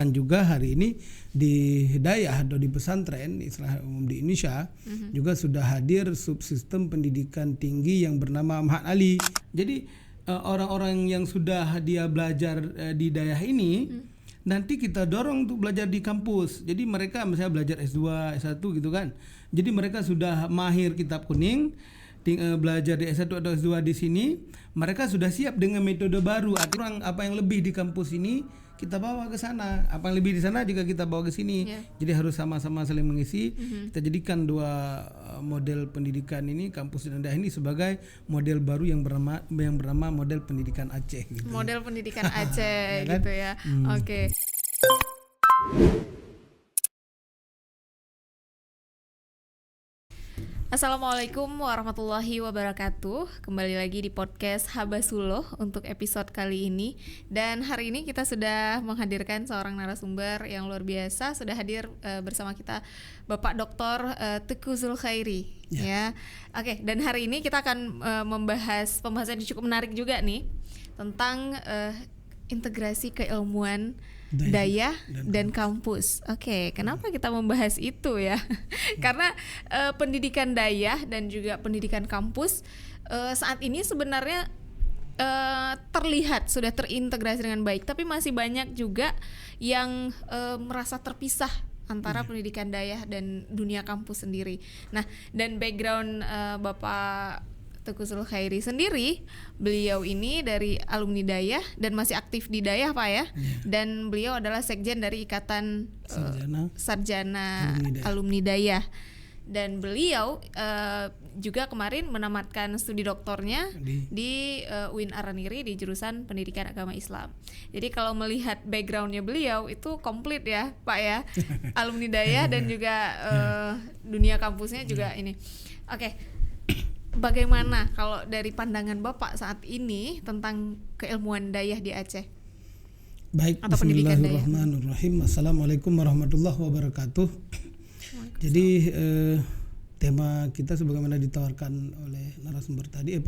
Dan juga hari ini di Hidayah atau di pesantren Islam Umum di Indonesia juga sudah hadir subsistem pendidikan tinggi yang bernama Ma'had Ali. Jadi orang-orang yang sudah dia belajar di Hidayah ini nanti kita dorong untuk belajar di kampus. Jadi mereka misalnya belajar S2, S1 gitu kan. Jadi mereka sudah mahir kitab kuning, belajar di S1 atau S2 di sini, mereka sudah siap dengan metode baru. Artinya apa yang lebih di kampus ini kita bawa ke sana, apa yang lebih di sana juga kita bawa ke sini. Jadi harus sama-sama saling mengisi. Kita jadikan dua model pendidikan ini, kampus dan daerah ini sebagai model baru yang bernama model pendidikan Aceh gitu. Model pendidikan Aceh gitu ya. Oke. Assalamualaikum warahmatullahi wabarakatuh. Kembali lagi di podcast Habasuloh untuk episode kali ini. Dan hari ini kita sudah menghadirkan seorang narasumber yang luar biasa. Sudah hadir bersama kita Bapak Dr. Teguh Zulkhairi ya. Oke, dan hari ini kita akan membahas pembahasan yang cukup menarik juga nih tentang integrasi keilmuan daya dan kampus. Oke, kenapa kita membahas itu ya? Karena pendidikan daya dan juga pendidikan kampus saat ini sebenarnya terlihat sudah terintegrasi dengan baik, tapi masih banyak juga yang merasa terpisah antara pendidikan daya dan dunia kampus sendiri. Nah, dan background Bapak Teguh Zulkhairi sendiri, beliau ini dari alumni Dayah dan masih aktif di Dayah Pak ya. Dan beliau adalah sekjen dari Ikatan Sarjana Alumni Dayah. Dan beliau juga kemarin menamatkan studi doktornya di UIN Araniri di jurusan Pendidikan Agama Islam. Jadi kalau melihat backgroundnya beliau itu komplit ya Pak ya, alumni Dayah dan juga dunia kampusnya juga ini. Oke. Bagaimana kalau dari pandangan Bapak saat ini tentang keilmuan dayah di Aceh? Baik, bismillahirrahmanirrahim. Assalamualaikum warahmatullahi wabarakatuh. Jadi tema kita sebagaimana ditawarkan oleh narasumber tadi,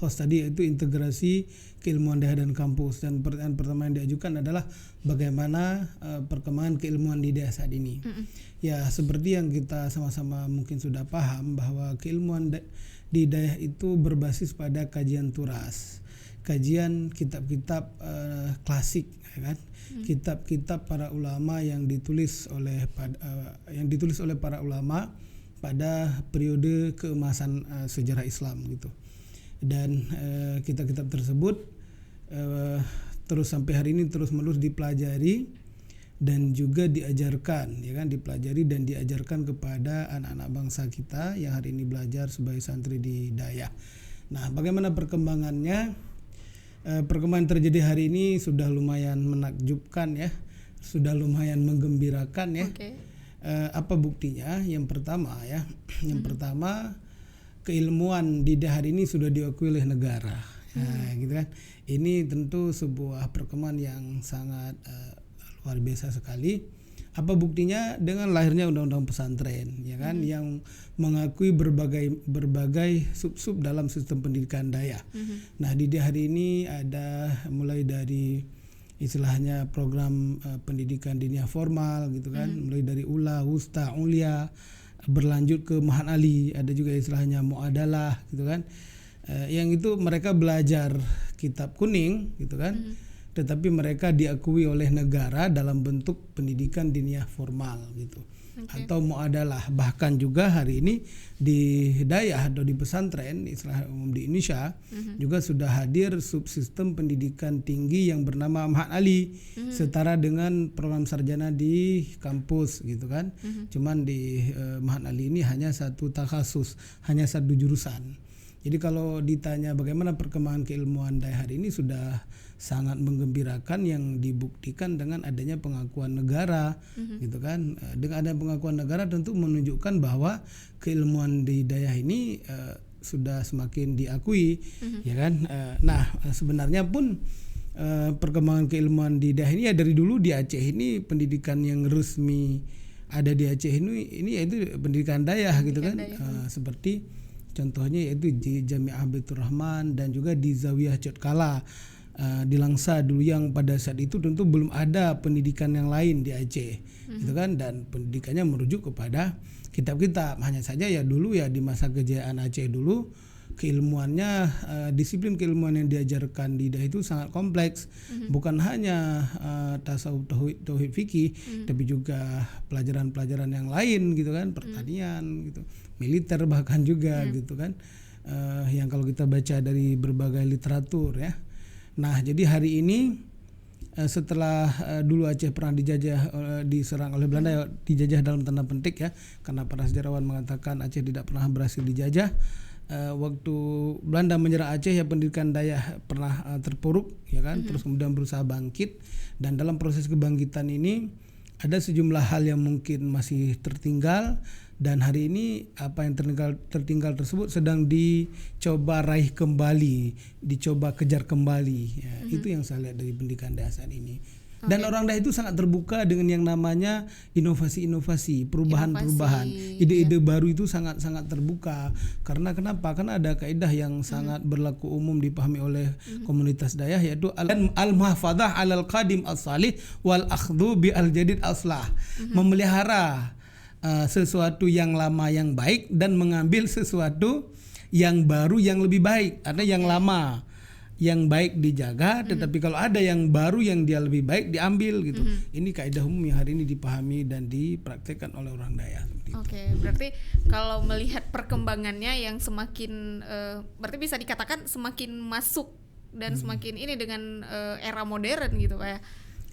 host tadi, yaitu integrasi keilmuan dayah dan kampus. Dan pertanyaan pertama yang diajukan adalah bagaimana perkembangan keilmuan di dayah saat ini. Ya, seperti yang kita sama-sama mungkin sudah paham bahwa keilmuan di dayah itu berbasis pada kajian turas, kajian kitab-kitab klasik, ya kan? Kitab-kitab para ulama yang ditulis oleh para ulama pada periode keemasan sejarah Islam gitu. Dan kitab-kitab tersebut terus sampai hari ini terus-menerus dipelajari dan juga diajarkan, ya kan, dipelajari dan diajarkan kepada anak-anak bangsa kita yang hari ini belajar sebagai santri di Dayah. Nah, bagaimana perkembangannya? Perkembangan terjadi hari ini sudah lumayan menakjubkan ya, sudah lumayan menggembirakan ya. Apa buktinya? Yang pertama ya, pertama keilmuan di Dayah hari ini sudah diakui oleh negara. Nah, gitu kan. Ini tentu sebuah perkembangan yang sangat luar biasa sekali. Apa buktinya? Dengan lahirnya undang-undang pesantren, ya kan, yang mengakui berbagai sub-sub dalam sistem pendidikan dayah. Nah, di hari ini ada mulai dari istilahnya program pendidikan diniyah formal gitu kan, mulai dari ula, wusta, ulia, berlanjut ke Ma'had Ali, ada juga istilahnya muadalah gitu kan. Yang itu mereka belajar kitab kuning gitu kan. Tetapi mereka diakui oleh negara dalam bentuk pendidikan diniyah formal gitu, atau muadalah. Bahkan juga hari ini di Hidayah atau di pesantren Islam Umum di Indonesia juga sudah hadir subsistem pendidikan tinggi yang bernama Ma'had Ali, setara dengan program sarjana di kampus gitu kan. Cuman di Ma'had Ali ini hanya satu takhasus, hanya satu jurusan. Jadi kalau ditanya bagaimana perkembangan keilmuan dayah hari ini, sudah sangat menggembirakan yang dibuktikan dengan adanya pengakuan negara gitu kan. Dengan adanya pengakuan negara tentu menunjukkan bahwa keilmuan di dayah ini sudah semakin diakui, ya kan. Nah, sebenarnya pun perkembangan keilmuan di dayah ini ya dari dulu di Aceh ini pendidikan yang resmi ada di Aceh ini yaitu pendidikan dayah gitu kan. Seperti contohnya yaitu di Jami'ah Baitur Rahman dan juga di Zawiyah Cotkala. di Langsa dulu, yang pada saat itu tentu belum ada pendidikan yang lain di Aceh, gitu kan, dan pendidikannya merujuk kepada kitab-kitab. Hanya saja ya dulu ya di masa kejayaan Aceh dulu, keilmuannya, disiplin keilmuan yang diajarkan di DAI itu sangat kompleks, bukan hanya tasawuf, tauhid, fikih, tapi juga pelajaran-pelajaran yang lain gitu kan, pertanian gitu, militer bahkan juga gitu kan, yang kalau kita baca dari berbagai literatur ya. Nah jadi hari ini setelah dulu Aceh pernah dijajah, diserang oleh Belanda, ya, dijajah dalam tanda petik ya, karena para sejarawan mengatakan Aceh tidak pernah berhasil dijajah. Waktu Belanda menyerang Aceh ya pendidikan Dayak pernah terpuruk ya kan, terus kemudian berusaha bangkit, dan dalam proses kebangkitan ini ada sejumlah hal yang mungkin masih tertinggal, dan hari ini apa yang tertinggal tersebut sedang dicoba raih kembali, dicoba kejar kembali ya. Itu yang saya lihat dari pendidikan Dayak saat ini. Dan orang Dayak itu sangat terbuka dengan yang namanya inovasi-inovasi, perubahan-perubahan, ide-ide baru itu sangat-sangat terbuka. Karena kenapa? Karena ada kaidah yang sangat berlaku umum dipahami oleh komunitas Dayak, yaitu al-muhafadah alal qadim as-salih wal akhdhu bi al-jadid aslah. Memelihara sesuatu yang lama yang baik dan mengambil sesuatu yang baru yang lebih baik. Ada yang lama yang baik dijaga, tetapi kalau ada yang baru yang dia lebih baik diambil gitu. Ini kaidah umum yang hari ini dipahami dan dipraktekkan oleh orang Dayak. Oke, berarti kalau melihat perkembangannya yang semakin berarti bisa dikatakan semakin masuk dan semakin ini dengan era modern gitu Pak ya.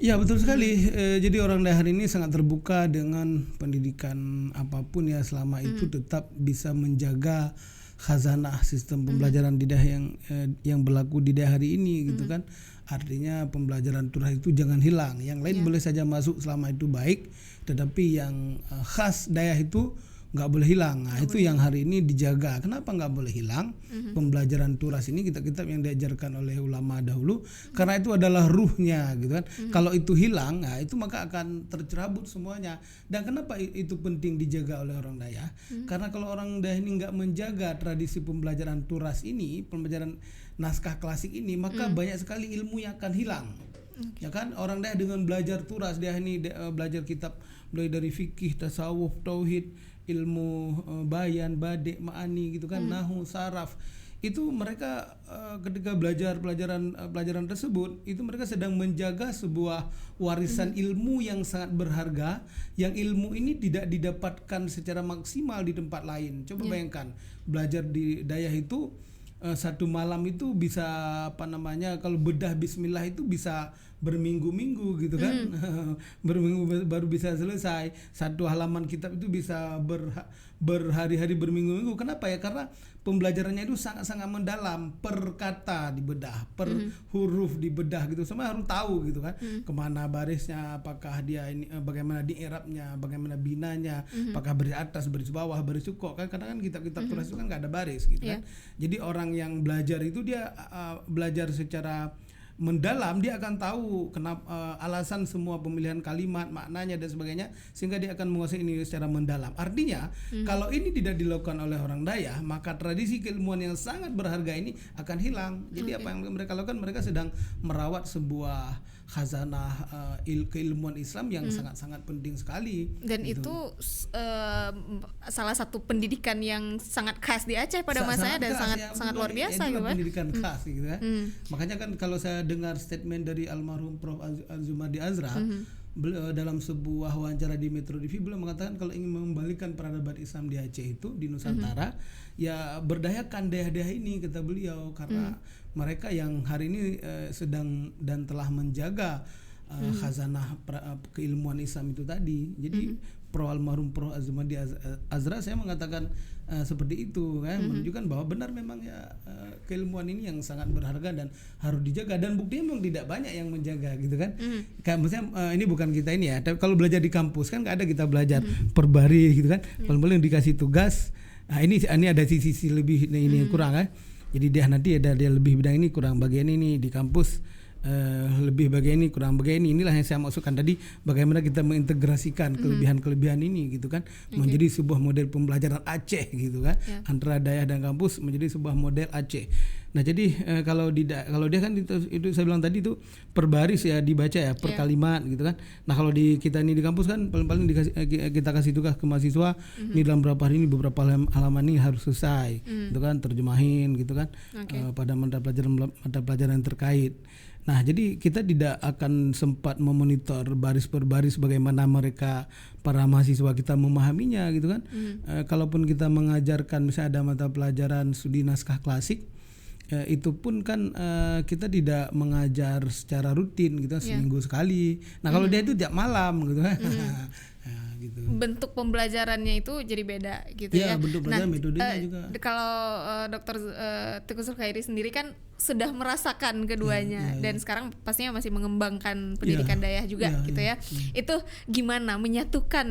Ya betul sekali. Jadi orang Dayak hari ini sangat terbuka dengan pendidikan apapun ya, selama itu tetap bisa menjaga khazanah sistem pembelajaran di Dayak yang berlaku di Dayak hari ini gitu kan. Artinya pembelajaran turas itu jangan hilang. Yang lain boleh saja masuk selama itu baik, tetapi yang khas Dayak itu nggak boleh hilang. Nah itu yang hari ini dijaga. Kenapa nggak boleh hilang? Pembelajaran turas ini kitab-kitab yang diajarkan oleh ulama dahulu, karena itu adalah ruhnya gitu kan. Kalau itu hilang, nah itu maka akan tercerabut semuanya. Dan kenapa itu penting dijaga oleh orang Dayak? Karena kalau orang Dayak ini nggak menjaga tradisi pembelajaran turas ini, pembelajaran naskah klasik ini, maka banyak sekali ilmu yang akan hilang. Ya kan, orang Dayak dengan belajar turas, dia ini belajar kitab mulai dari fikih, tasawuf, tauhid, ilmu bayan, badik, ma'ani gitu kan, nahu, saraf. Itu mereka ketika belajar pelajaran tersebut, itu mereka sedang menjaga sebuah warisan ilmu yang sangat berharga, yang ilmu ini tidak didapatkan secara maksimal di tempat lain. Coba bayangkan, belajar di Dayak itu satu malam itu bisa kalau bedah bismillah itu bisa berminggu-minggu gitu kan. Berminggu baru bisa selesai. Satu halaman kitab itu bisa berhari-hari, berminggu-minggu. Kenapa ya? Karena pembelajarannya itu sangat-sangat mendalam, per kata dibedah, per huruf dibedah gitu. Semua harus tahu gitu kan. Kemana barisnya, apakah dia ini bagaimana di i'rabnya, bagaimana binanya, apakah baris atas, baris bawah, baris sukuk kan. Kadang kan kitab-kitab tulis itu kan nggak ada baris gitu kan. Jadi orang yang belajar itu dia belajar secara mendalam, dia akan tahu kenapa alasan semua pemilihan kalimat, maknanya dan sebagainya, sehingga dia akan menguasai ini secara mendalam. Artinya kalau ini tidak dilakukan oleh orang Dayak, maka tradisi keilmuan yang sangat berharga ini akan hilang. Jadi apa yang mereka lakukan, mereka sedang merawat sebuah khazanah keilmuan Islam yang sangat-sangat penting sekali. Dan gitu. Itu salah satu pendidikan yang sangat khas di Aceh pada masanya dan sangat luar biasa gitu kan. Pendidikan khas gitu ya. Makanya kan kalau saya dengar statement dari almarhum Prof. Az-Zumardi Azra, dalam sebuah wawancara di Metro TV, beliau mengatakan kalau ingin mengembalikan peradaban Islam di Aceh itu, di Nusantara, ya berdayakan daerah-daerah ini, kata beliau, karena mereka yang hari ini sedang dan telah menjaga khazanah keilmuan Islam itu tadi. Jadi almarhum Prof. Az-Zumardi Azra, saya mengatakan seperti itu kan, menunjukkan bahwa benar memang ya keilmuan ini yang sangat berharga dan harus dijaga, dan buktinya memang tidak banyak yang menjaga gitu kan. Kayak misalnya ini bukan kita ini ya, tapi kalau belajar di kampus kan nggak ada kita belajar per baris gitu kan. Paling dikasih tugas, nah ini ada sisi lebih ini kurang kan. Jadi dia nanti ada dia lebih bidang ini kurang, bagian ini di kampus lebih begini kurang begini. Inilah yang saya maksudkan tadi, bagaimana kita mengintegrasikan kelebihan-kelebihan ini gitu kan, menjadi sebuah model pembelajaran Aceh gitu kan, antara daerah dan kampus menjadi sebuah model Aceh. Nah jadi kalau dia kan itu saya bilang tadi itu per baris ya dibaca ya, per kalimat gitu kan. Nah kalau di kita ini di kampus kan paling kita kasih tugas ke mahasiswa, ini dalam beberapa hari ini beberapa halaman ini harus selesai gitu kan, terjemahin gitu kan, pada mata pelajaran yang terkait. Nah, jadi kita tidak akan sempat memonitor baris per baris bagaimana mereka para mahasiswa kita memahaminya gitu kan. Kalaupun kita mengajarkan misalnya ada mata pelajaran studi naskah klasik, itu pun kan kita tidak mengajar secara rutin gitu, seminggu sekali. Nah, kalau dia itu tiap malam gitu kan. Gitu. Bentuk pembelajarannya itu jadi beda gitu ya. Bentuk pembelajaran, metodenya juga. Kalau Dr. Teguh Zulkhairi sendiri kan sudah merasakan keduanya dan sekarang pastinya masih mengembangkan pendidikan daerah juga gitu ya. Itu gimana menyatukan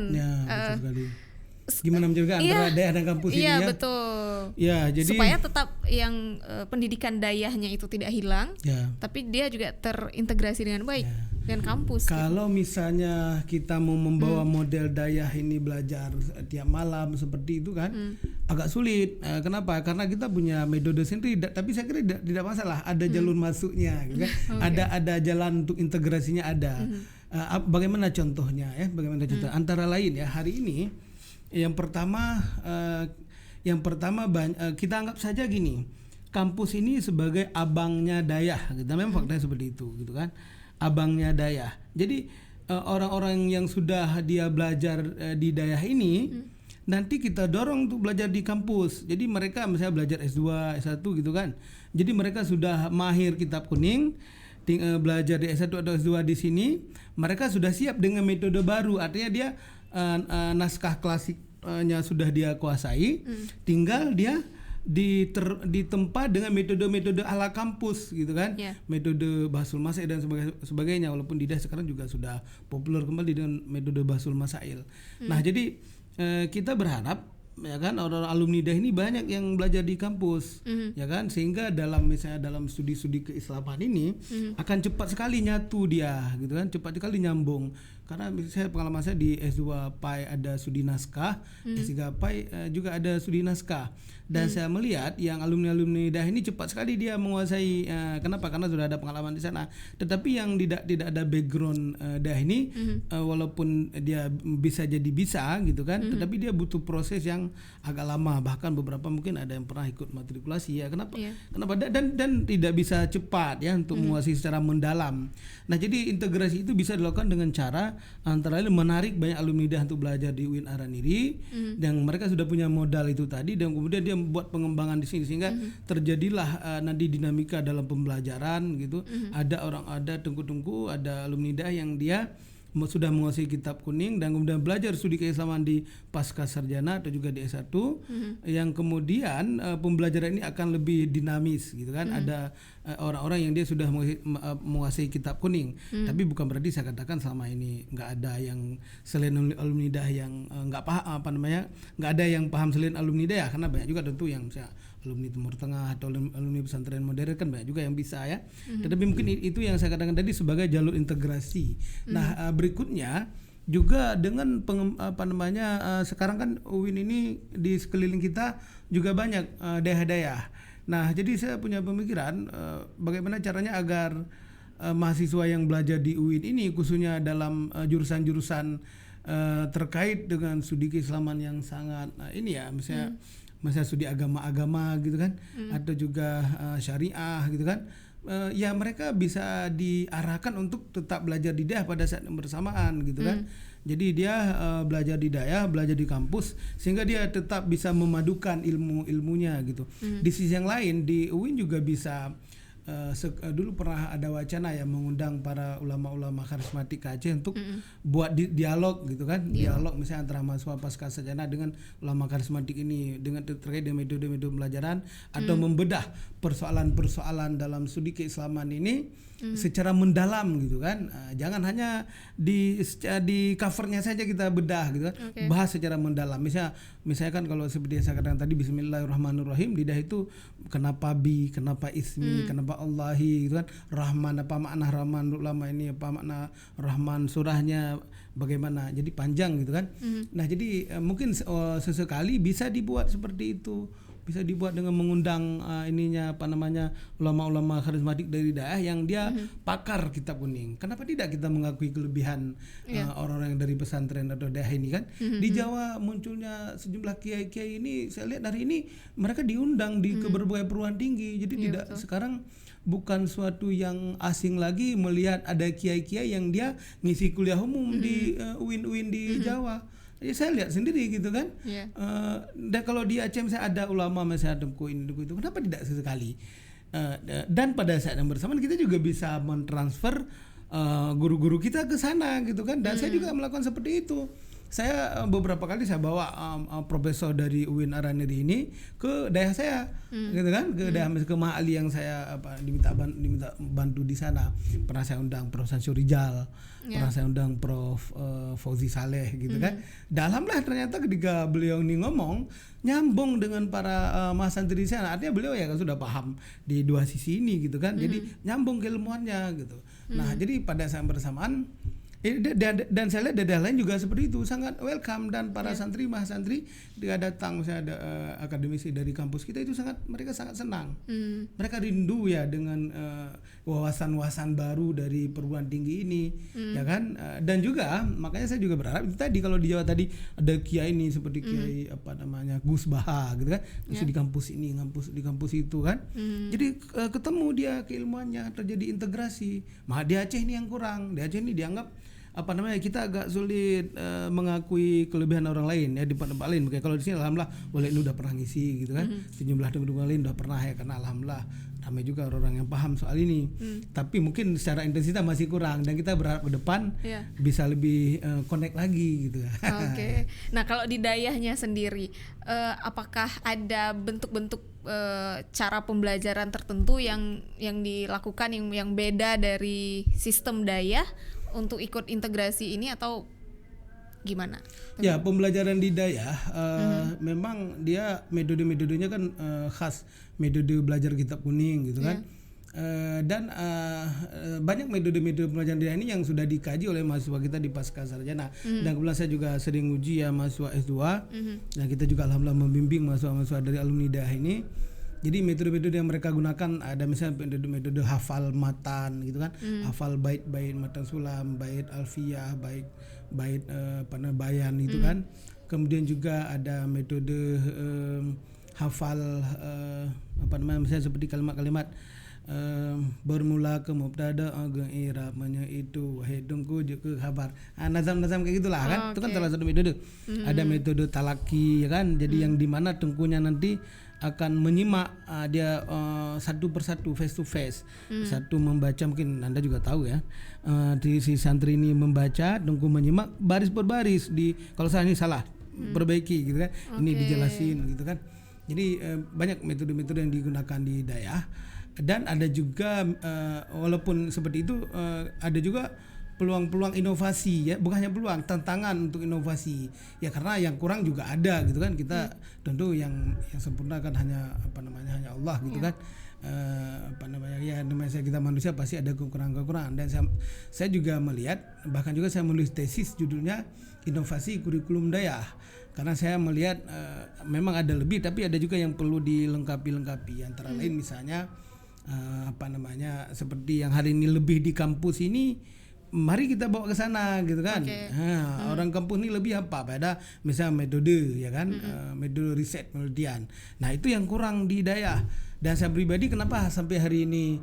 gimana menjaga antara daerah dan kampus ini ya? Iya betul. Ya, jadi supaya tetap yang pendidikan daerahnya itu tidak hilang, tapi dia juga terintegrasi dengan baik dengan kampus. Kalau misalnya kita mau membawa model daerah ini belajar tiap malam seperti itu kan, agak sulit. Kenapa? Karena kita punya metode sendiri, tapi saya kira tidak masalah. Ada jalur masuknya, gitu kan? Ada jalan untuk integrasinya ada. Bagaimana contohnya ya? Bagaimana contoh? Antara lain ya hari ini. Yang pertama kita anggap saja gini, kampus ini sebagai abangnya dayah, kita memang faktanya seperti itu gitu kan, abangnya dayah. Jadi orang-orang yang sudah dia belajar di dayah ini nanti kita dorong untuk belajar di kampus. Jadi mereka misalnya belajar S2, S1 gitu kan. Jadi mereka sudah mahir kitab kuning, belajar di S1 atau S2 di sini, mereka sudah siap dengan metode baru. Artinya dia naskah klasiknya sudah dia kuasai, tinggal dia ditempa dengan metode-metode ala kampus gitu kan, metode Bahsul Masail dan sebagainya. Walaupun Didah sekarang juga sudah populer kembali dengan metode Bahsul Masail. Nah jadi kita berharap ya kan orang-orang alumni Didah ini banyak yang belajar di kampus, ya kan, sehingga misalnya dalam studi-studi keislaman ini akan cepat sekali nyatu dia gitu kan, cepat sekali nyambung. Karena saya pengalaman saya di S2 PAI ada studi naskah, S3 PAI juga ada studi naskah. Dan saya melihat yang alumni-alumni DAH ini cepat sekali dia menguasai. Kenapa? Karena sudah ada pengalaman di sana. Tetapi yang tidak ada background DAH ini, walaupun dia bisa jadi bisa gitu kan, tetapi dia butuh proses yang agak lama. Bahkan beberapa mungkin ada yang pernah ikut matrikulasi ya. Kenapa? Dan tidak bisa cepat ya untuk menguasai secara mendalam. Nah jadi integrasi itu bisa dilakukan dengan cara antara lain menarik banyak alumni DAH untuk belajar di UIN Araniri, dan mereka sudah punya modal itu tadi, dan kemudian dia membuat pengembangan di sini sehingga terjadilah nanti dinamika dalam pembelajaran gitu. Ada tungku-tungku, ada alumni DAH yang dia sudah menguasai kitab kuning dan kemudian belajar studi keislaman di pasca sarjana atau juga di S1, yang kemudian pembelajaran ini akan lebih dinamis gitu kan. Ada orang-orang yang dia sudah menguasai kitab kuning, tapi bukan berarti saya katakan selama ini nggak ada yang selain alumni DAH yang nggak paham nggak ada yang paham selain alumni DAH, karena banyak juga tentu yang misalnya alumni Timur Tengah atau alumni pesantren modern kan banyak juga yang bisa ya. Tetapi mungkin itu yang saya katakan tadi sebagai jalur integrasi. Nah berikutnya juga dengan sekarang kan UIN ini di sekeliling kita juga banyak daerah-daerah. Nah jadi saya punya pemikiran bagaimana caranya agar mahasiswa yang belajar di UIN ini khususnya dalam jurusan-jurusan terkait dengan studi keislaman yang sangat ini ya, misalnya studi agama-agama gitu kan, atau juga syariah gitu kan, ya mereka bisa diarahkan untuk tetap belajar di daerah pada saat yang bersamaan gitu kan. Jadi dia belajar di daerah, belajar di kampus, sehingga dia tetap bisa memadukan ilmunya gitu. Di sisi yang lain di UIN juga bisa dulu pernah ada wacana ya mengundang para ulama-ulama karismatik Aceh untuk buat dialog gitu kan, dialog misalnya antara mahasiswa pasca sarjana dengan ulama karismatik ini dengan terkait dengan metode-metode pembelajaran atau membedah persoalan-persoalan dalam studi keislaman ini secara mendalam gitu kan. Jangan hanya di covernya saja kita bedah gitu kan, bahas secara mendalam. Misalnya kan kalau seperti yang saya katakan tadi, Bismillahirrahmanirrahim, lidah itu kenapa bi, kenapa ismi, kenapa Allahi gitu kan. Rahman, apa makna Rahman, ulama ini apa makna Rahman, surahnya bagaimana, jadi panjang gitu kan. Nah jadi mungkin sesekali bisa dibuat seperti itu, bisa dibuat dengan mengundang ulama-ulama karismatik dari daerah yang dia pakar kitab kuning. Kenapa tidak kita mengakui kelebihan orang-orang yang dari pesantren atau daerah ini kan. Di Jawa munculnya sejumlah kiai-kiai ini, saya lihat hari ini mereka diundang ke berbagai perguruan tinggi. Jadi tidak betul. Sekarang bukan suatu yang asing lagi melihat ada kiai-kiai yang dia ngisi kuliah umum di UIN di Jawa. Ya, saya lihat sendiri gitu kan. Dan kalau di Aceh misalnya ada ulama misalnya Dengku itu, kenapa tidak sesekali? Dan pada saat yang bersamaan kita juga bisa mentransfer guru-guru kita ke sana gitu kan. Dan saya juga melakukan seperti itu. Saya beberapa kali saya bawa profesor dari UIN Araniri ini ke daerah saya, gitu kan, ke daerah ke Mahali yang saya diminta bantu di sana. Pernah saya undang Prof. Syurijal, pernah saya undang Prof. Fauzi Saleh, gitu kan. Alhamdulillah ternyata ketika beliau ini ngomong nyambung dengan para mahasantri di sana. Artinya beliau ya kan sudah paham di dua sisi ini, gitu kan. Jadi nyambung keilmuannya gitu. Nah jadi pada saat bersamaan dan saya lihat daerah lain juga seperti itu, sangat welcome. Dan para santri mahasantri dia datang, misalnya ada akademisi dari kampus kita itu mereka sangat senang. Mereka rindu ya dengan wawasan-wawasan baru dari perguruan tinggi ini, ya kan. Dan juga makanya saya juga berharap itu tadi, kalau di Jawa tadi ada kiai ini seperti kiai Gus Baha gitu kan, di kampus ini, di kampus itu kan. Jadi ketemu dia keilmuannya, terjadi integrasi. Maka di Aceh ini yang kurang, di Aceh ini dianggap kita agak sulit mengakui kelebihan orang lain ya di tempat lain. Kayak kalau di sini alhamdulillah Walid udah pernah ngisi gitu kan. Sejumlah teman-teman lain udah pernah ya, karena alhamdulillah ramai juga orang yang paham soal ini. Tapi mungkin secara intensitas masih kurang, dan kita berharap ke depan bisa lebih connect lagi gitu. Oke. Nah, kalau di dayahnya sendiri apakah ada bentuk-bentuk cara pembelajaran tertentu yang dilakukan yang beda dari sistem dayah untuk ikut integrasi ini, atau gimana? Ya, pembelajaran di dayah memang dia metode-metodenya kan khas metode belajar kitab kuning gitu kan. Dan banyak metode-metode pembelajaran dayah ini yang sudah dikaji oleh mahasiswa kita di pasca sarjana. Dan kebetulan saya juga sering uji ya mahasiswa S2. Dan kita juga alhamdulillah membimbing mahasiswa-mahasiswa dari alumni dayah ini. Jadi metode-metode yang mereka gunakan ada misalnya metode hafal matan gitu kan, hafal bait-bait matan sulam, bait alfiyah, bait bayan gitu kan. Kemudian juga ada metode hafal misalnya seperti kalimat-kalimat bermula ke mubtada ageng i'rabnya itu hidungku ke kabar. Nazam-nazam kayak gitulah kan. Itu kan salah satu metode. Ada metode talaki ya kan. Jadi yang dimana tengkunya nanti akan menyimak dia satu persatu, face to face. Satu membaca, mungkin Anda juga tahu ya. Si santri ini membaca, tengku menyimak baris per baris. Kalau saya ini salah, perbaiki gitu kan. Ini dijelasin gitu kan. Jadi banyak metode-metode yang digunakan di dayah. Dan ada juga walaupun seperti itu ada juga peluang-peluang inovasi ya, bukan hanya peluang, tantangan untuk inovasi ya, karena yang kurang juga ada gitu kan. Kita tentu yang sempurna kan hanya hanya Allah gitu kan. Namanya kita manusia pasti ada kekurangan-kekurangan. Dan saya juga melihat, bahkan juga saya menulis tesis judulnya inovasi kurikulum dayah, karena saya melihat memang ada lebih, tapi ada juga yang perlu dilengkapi antara lain misalnya seperti yang hari ini lebih di kampus ini, mari kita bawa ke sana gitu kan. Orang kampus ini lebih apa pada misalnya metode ya kan, metode riset penelitian. Nah itu yang kurang di dayah. Dan saya pribadi kenapa sampai hari ini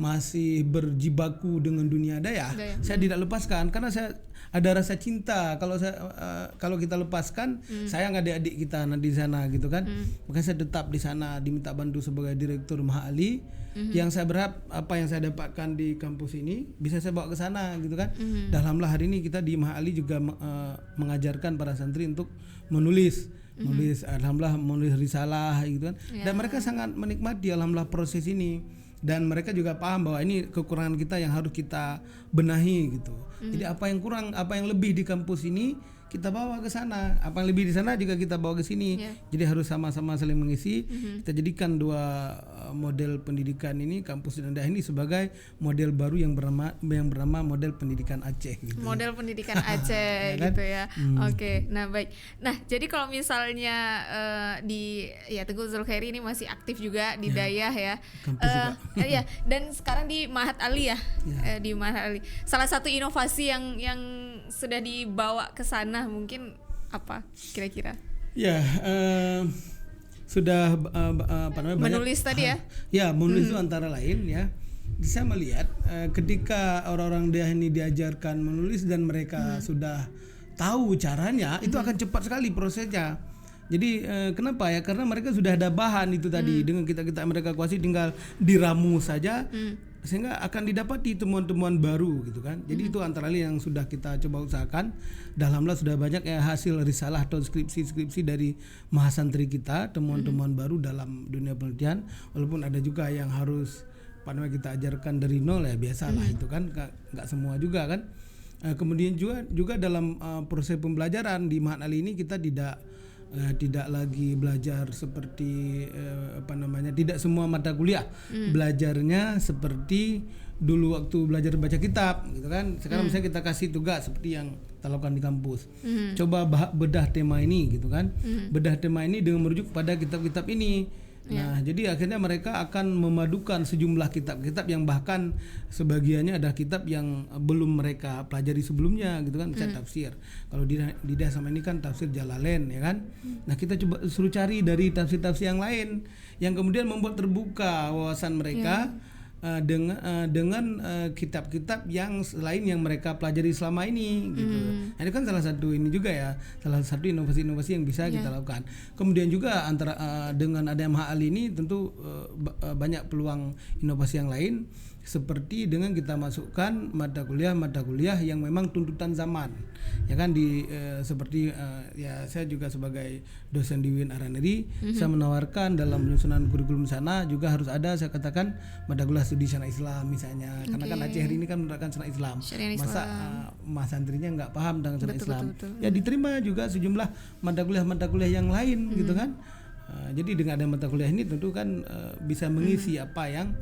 masih berjibaku dengan dunia dayah, saya tidak lepaskan karena saya ada rasa cinta. Kalau kita lepaskan, sayang adik-adik kita nanti di sana gitu kan. Makanya saya tetap di sana, diminta bantu sebagai direktur Mahali. Yang saya berharap apa yang saya dapatkan di kampus ini bisa saya bawa ke sana gitu kan. Dan alhamdulillah hari ini kita di Mahali juga mengajarkan para santri untuk menulis, alhamdulillah menulis risalah gitu kan. Dan mereka sangat menikmati alhamdulillah proses ini. Dan mereka juga paham bahwa ini kekurangan kita yang harus kita benahi gitu. Jadi apa yang kurang, apa yang lebih di kampus ini kita bawa ke sana, apa yang lebih di sana juga kita bawa ke sini. Jadi harus sama-sama saling mengisi. Kita jadikan dua model pendidikan ini, kampus dan daerah ini sebagai model baru yang bernama model pendidikan Aceh gitu. Model pendidikan Aceh gitu ya. Oke. Nah, baik. Nah, jadi kalau misalnya di Teguh Zulkhairi ini masih aktif juga di Dayah ya. Kampus juga. Ya, dan sekarang di Mahat Ali ya. Di Mahat Ali. Salah satu inovasi yang sudah dibawa ke sana mungkin apa kira-kira? Ya, sudah menulis banyak, tadi ya? Ya, menulis itu antara lain ya. Saya melihat ketika orang-orang dia ini diajarkan menulis dan mereka sudah tahu caranya, itu akan cepat sekali prosesnya. Jadi kenapa ya? Karena mereka sudah ada bahan itu tadi, dengan kita mereka kuasai, tinggal diramu saja. Sehingga akan didapati temuan-temuan baru gitu kan. Jadi itu antara lain yang sudah kita coba usahakan. Alhamdulillah sudah banyak hasil risalah atau skripsi dari mahasantri kita, temuan-temuan baru dalam dunia penelitian. Walaupun ada juga yang harus kita ajarkan dari nol ya, biasalah itu kan, nggak semua juga kan. Kemudian juga dalam proses pembelajaran di Mahat Ali ini kita tidak lagi belajar seperti tidak semua mata kuliah belajarnya seperti dulu waktu belajar baca kitab gitu kan. Sekarang misalnya kita kasih tugas seperti yang kita lakukan di kampus, coba bedah tema ini gitu kan, bedah tema ini dengan merujuk pada kitab-kitab ini. Nah, jadi akhirnya mereka akan memadukan sejumlah kitab-kitab yang bahkan sebagiannya ada kitab yang belum mereka pelajari sebelumnya gitu kan, misalnya tafsir. Kalau di Dayah sama ini kan tafsir Jalalain ya kan. Nah, kita coba suruh cari dari tafsir-tafsir yang lain yang kemudian membuat terbuka wawasan mereka dengan kitab-kitab yang lain yang mereka pelajari selama ini gitu. Nah, itu kan salah satu inovasi-inovasi yang bisa kita lakukan. Kemudian juga dengan adanya Mahat Ali ini tentu banyak peluang inovasi yang lain, seperti dengan kita masukkan mata kuliah yang memang tuntutan zaman ya kan, seperti saya juga sebagai dosen di UIN Araneri, saya menawarkan dalam penyusunan kurikulum sana juga harus ada, saya katakan, mata kuliah studi syariah Islam misalnya, karena kan Aceh hari ini kan menerapkan syariah Islam. Masa mahasiswa nggak paham tentang syariah Islam? Ya diterima juga sejumlah mata kuliah yang lain gitu kan. Jadi dengan ada mata kuliah ini tentu kan bisa mengisi apa yang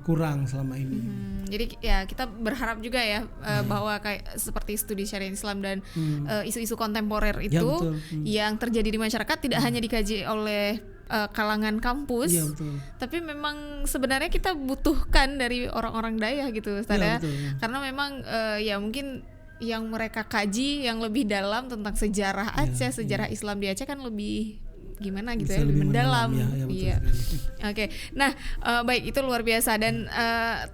kurang selama ini. Jadi ya kita berharap juga ya bahwa kayak seperti studi syariah Islam dan isu-isu kontemporer itu yang terjadi di masyarakat tidak hanya dikaji oleh kalangan kampus, tapi memang sebenarnya kita butuhkan dari orang-orang Dayah gitu, karena memang ya mungkin yang mereka kaji yang lebih dalam tentang sejarah Aceh, sejarah Islam di Aceh kan lebih gimana gitu, lebih mendalam. Oke. Nah, baik, itu luar biasa dan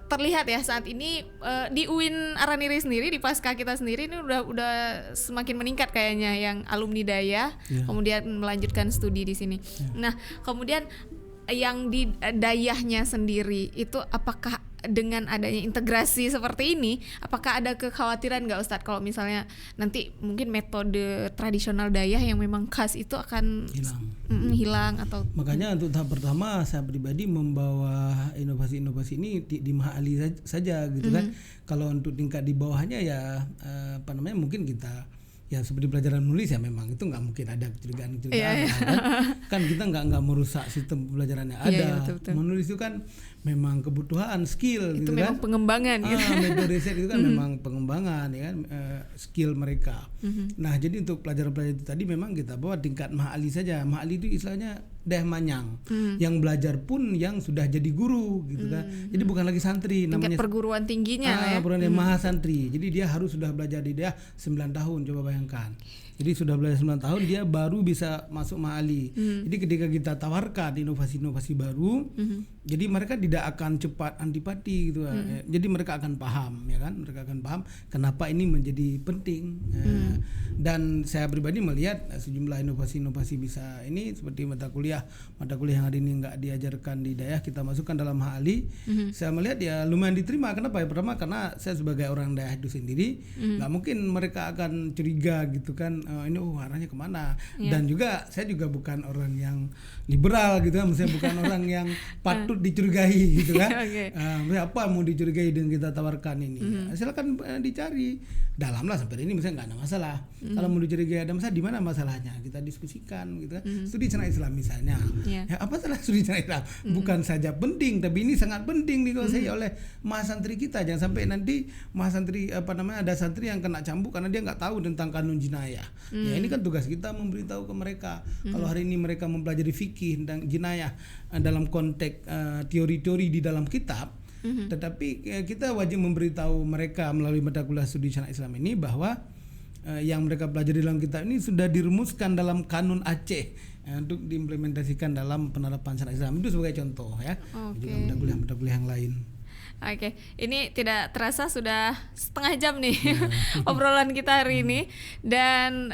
terlihat ya saat ini di UIN Araneri sendiri, di pasca kita sendiri ini udah semakin meningkat kayaknya yang alumni Dayah kemudian melanjutkan studi di sini. Nah, kemudian yang di Dayahnya sendiri itu apakah dengan adanya integrasi seperti ini, apakah ada kekhawatiran nggak Ustadz kalau misalnya nanti mungkin metode tradisional Dayah yang memang khas itu akan hilang atau? Makanya untuk tahap pertama saya pribadi membawa inovasi-inovasi ini di Mahat Ali saja gitu kan. Kalau untuk tingkat di bawahnya ya mungkin kita ya seperti pelajaran menulis ya memang itu nggak mungkin ada kecurigaan kan kita nggak merusak sistem pembelajaran yang ada. Betul. Menulis itu kan memang kebutuhan skill itu gitu memang kan, pengembangan metode riset itu kan memang pengembangan ya kan, skill mereka. Nah, jadi untuk pelajaran-pelajaran itu tadi memang kita bawa tingkat Mahat Ali saja. Mahat Ali itu istilahnya Dayah Manyang, yang belajar pun yang sudah jadi guru gitu kan. Jadi bukan lagi santri, tingkat namanya perguruan tingginya perguruan mahasantri. Jadi dia harus sudah belajar di Dayah 9 tahun, coba bayangkan. Jadi sudah belajar 9 tahun dia baru bisa masuk Mahat Ali. Jadi ketika kita tawarkan inovasi-inovasi baru, jadi mereka tidak akan cepat antipati gitu. Jadi mereka akan paham ya kan, mereka akan paham kenapa ini menjadi penting. Dan saya pribadi melihat sejumlah inovasi-inovasi bisa ini seperti mata kuliah yang hari ini nggak diajarkan di daerah kita masukkan dalam HALI. Saya melihat ya lumayan diterima. Kenapa? Ya pertama karena saya sebagai orang daerah itu sendiri nggak mungkin mereka akan curiga gitu kan, ini arahnya kemana. Dan juga saya juga bukan orang yang liberal gitu kan, misalnya bukan orang yang patut dicurigai gitu kan. Apa mau dicurigai dengan kita tawarkan ini? Silakan dicari dalam lah sampai ini misalnya nggak ada masalah. Kalau mau dicurigai ada masalah, di mana masalahnya kita diskusikan gitu kan. Studi Syariah Islam misalnya, ya apa salah studi Syariah Islam? Bukan saja penting, tapi ini sangat penting dikuasai oleh mahasantri kita. Jangan sampai nanti mahasantri ada santri yang kena cambuk karena dia nggak tahu tentang kanun jinayah. Ya ini kan tugas kita memberitahu ke mereka. Kalau hari ini mereka mempelajari fikih dan jinayah dalam konteks teori-teori di dalam kitab, tetapi kita wajib memberitahu mereka melalui mata kuliah studi Syariah Islam ini bahwa yang mereka pelajari dalam kitab ini sudah dirumuskan dalam kanun Aceh untuk diimplementasikan dalam penerapan Syariah Islam. Itu sebagai contoh ya. Juga mata kuliah yang lain. Oke, ini tidak terasa sudah setengah jam nih obrolan kita hari ini. Dan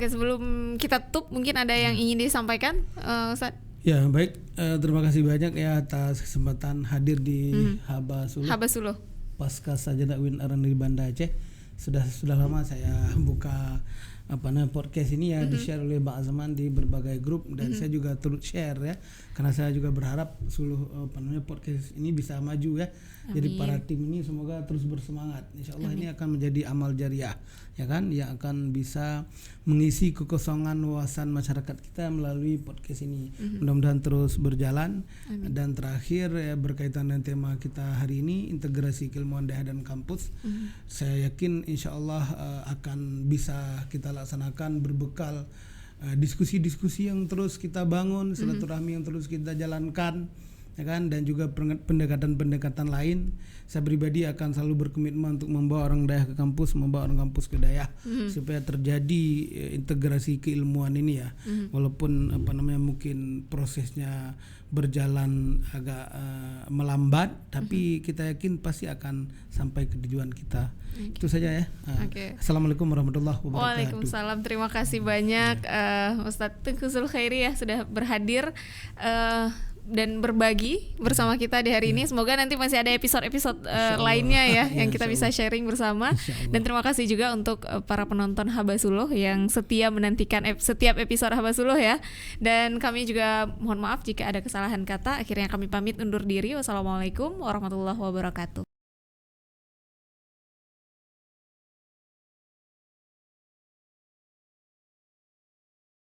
sebelum kita tutup mungkin ada yang ingin disampaikan, Ustaz? Ya baik, terima kasih banyak ya atas kesempatan hadir di Habasuloh. Pasca Sajadah Win Aran di Banda Aceh. Sudah lama saya buka podcast ini ya, di-share oleh Bang Azman di berbagai grup, dan saya juga turut share ya, karena saya juga berharap seluruh podcast ini bisa maju ya. Amin. Jadi para tim ini semoga terus bersemangat. Insyaallah ini akan menjadi amal jariah ya kan, yang akan bisa mengisi kekosongan wawasan masyarakat kita melalui podcast ini. Mudah-mudahan terus berjalan. Amin. Dan terakhir ya, berkaitan dengan tema kita hari ini, integrasi keilmuan daerah dan kampus. Saya yakin insyaallah akan bisa kita laksanakan berbekal diskusi-diskusi yang terus kita bangun, silaturahmi yang terus kita jalankan ya kan, dan juga pendekatan-pendekatan lain. Saya pribadi akan selalu berkomitmen untuk membawa orang daerah ke kampus, membawa orang kampus ke daerah, supaya terjadi integrasi keilmuan ini ya. Walaupun mungkin prosesnya berjalan agak melambat, tapi kita yakin pasti akan sampai ke tujuan kita. Itu saja ya. Assalamualaikum warahmatullahi wabarakatuh. Waalaikumsalam. Terima kasih banyak Ustadz Tengku Zulkhairi ya sudah berhadir dan berbagi bersama kita di hari ini. Semoga nanti masih ada episode-episode lainnya ya yang kita bisa sharing bersama. Dan terima kasih juga untuk para penonton Habasuloh yang setia menantikan setiap episode Habasuloh ya. Dan kami juga mohon maaf jika ada kesalahan kata. Akhirnya kami pamit undur diri. Wassalamualaikum warahmatullahi wabarakatuh.